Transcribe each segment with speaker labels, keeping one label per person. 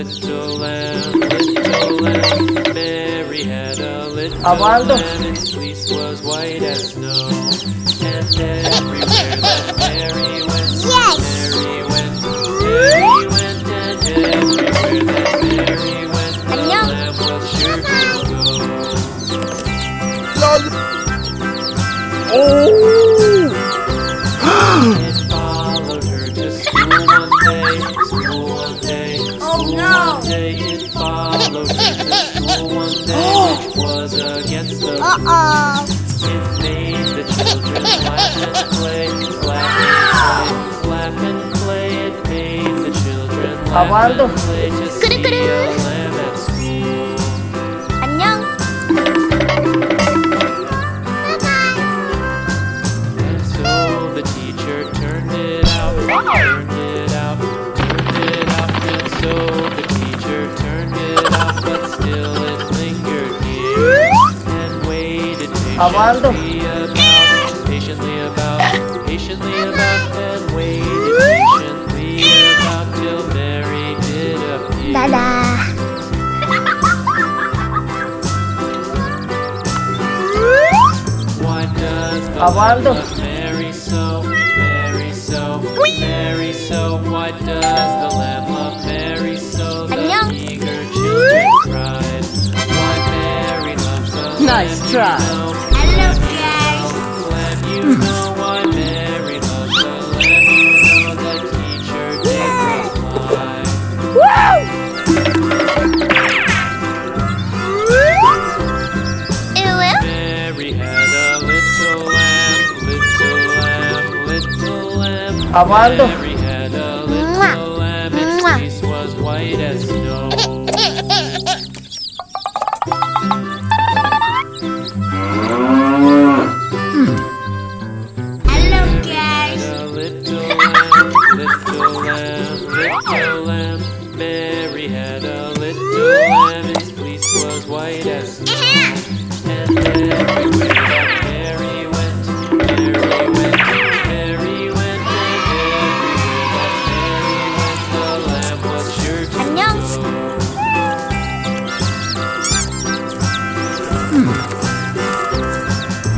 Speaker 1: little lamb, Mary had a little lamb, its fleece was white as snow. And everywhere that Mary went, Mary went, Mary went, and everywhere that Mary went, the lamb was sure to go. It followed her to school one day, school one day, school one day. It followed her to school one day, which was against the rules. It made the children laugh and play, laugh and play. It made the children laugh and play to see a lamb at school.
Speaker 2: 안녕.
Speaker 1: And so the teacher turned it out, turned it out, turned it out. And so the teacher turned it out, but still it lingered near and waited patiently about, and waited patiently about till Mary did appear. Why does the lamb love Mary so, Mary so, Mary so? Why does the lamb love Mary so? The eager children cried. Why Mary loves the lamb?
Speaker 3: Nice try.
Speaker 2: Hello, guys.
Speaker 1: Lamb, you know why Mary loves the lamb. You know the teacher did reply. Mary had a little lamb, little lamb, little lamb. Mary had a little lamb, its fleece was white as snow.
Speaker 2: Hello, guys.
Speaker 1: A little lamb, little lamb, little lamb. Mary had a little lamb, its fleece was white as snow. And everywhere that Mary went, Mary went, Mary went, and everywhere that Mary went, the lamb was sure to
Speaker 2: 안녕.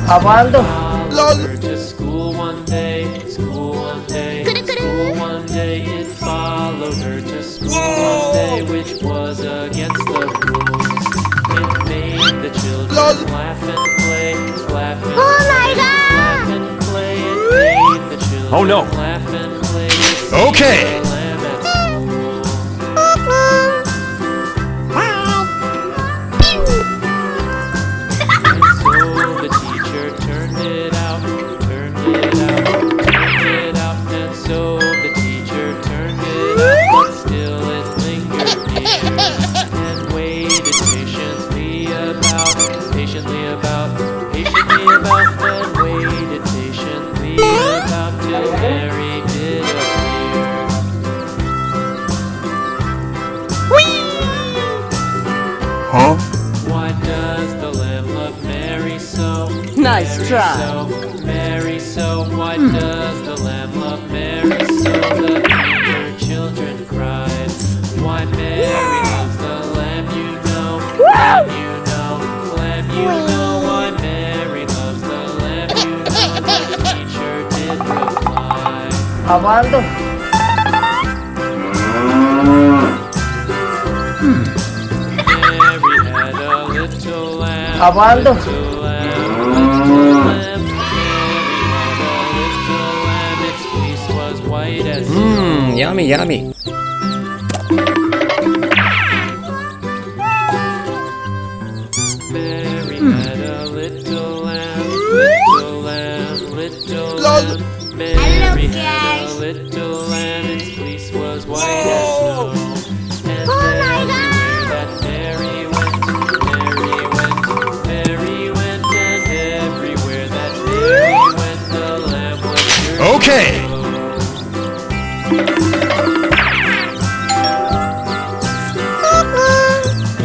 Speaker 1: Followed her to school one day, school one day, school one day. It followed her to school one day, which was against the rules. It made the children laugh and play, laugh and play, laugh and play. It made the children
Speaker 4: Oh, no.
Speaker 1: laugh and play.
Speaker 4: Okay.
Speaker 1: The lamb at school. And so the teacher turned it out, turned it out, turned it out. And so the teacher turned it out, but still it lingered near and waited patiently about, patiently about, patiently about, and waited patiently about till Mary did appear.
Speaker 4: Huh?
Speaker 1: Why does the lamb love Mary so?
Speaker 3: Nice
Speaker 1: Mary
Speaker 3: try.
Speaker 1: So, Mary so. Why does the lamb love Mary so? The eager children cried. Why Mary loves the lamb, you know. Lamb, you know. Lamb, you know. Why Mary loves the lamb, you know. The teacher did reply. Mary had a little lamb, little lamb, little lamb. Mary had a little lamb, its fleece was white as snow.
Speaker 4: Yummy, yummy.
Speaker 1: Mary had a little lamb, little lamb, little lamb. Mary had a little lamb, its fleece was white as snow. And everywhere that Mary went, Mary went, Mary went, and everywhere that Mary went, the lamb was sure to
Speaker 4: Okay.
Speaker 1: go.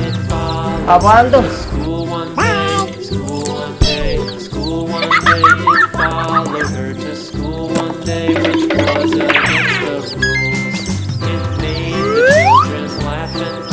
Speaker 1: It followed school one day, school one day, school one day. It followed her to school one day, which was against the rules. It made the children laugh and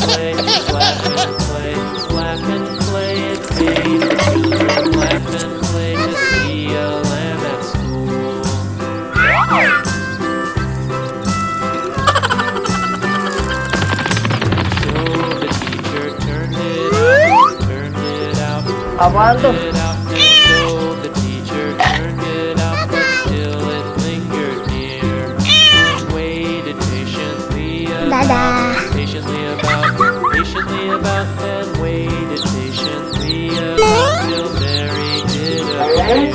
Speaker 3: apaan tuh?
Speaker 1: it out, and so the teacher turned it out, but still it lingered near. And waited patiently
Speaker 2: Dadah.
Speaker 1: patiently about, and waited patiently about till Mary did appear.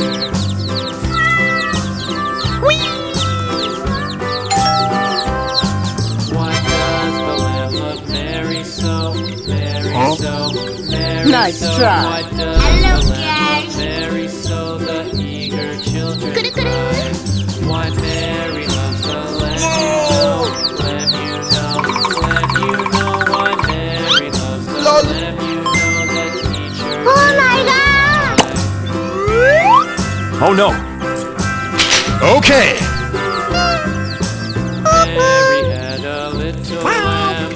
Speaker 1: Why does the lamp look Mary so? Mary so? Mary
Speaker 3: Nice
Speaker 1: so?
Speaker 3: try.
Speaker 1: Why does
Speaker 2: Hello,
Speaker 1: the lamp
Speaker 2: guys.
Speaker 1: look Mary so? The eager children cry. Why Mary loves the lamb, you know, lamb, you know, why Mary loves the lamb, you know, the teacher.
Speaker 2: Oh my God.
Speaker 4: Oh no. Okay.
Speaker 1: Mary had a little lamb,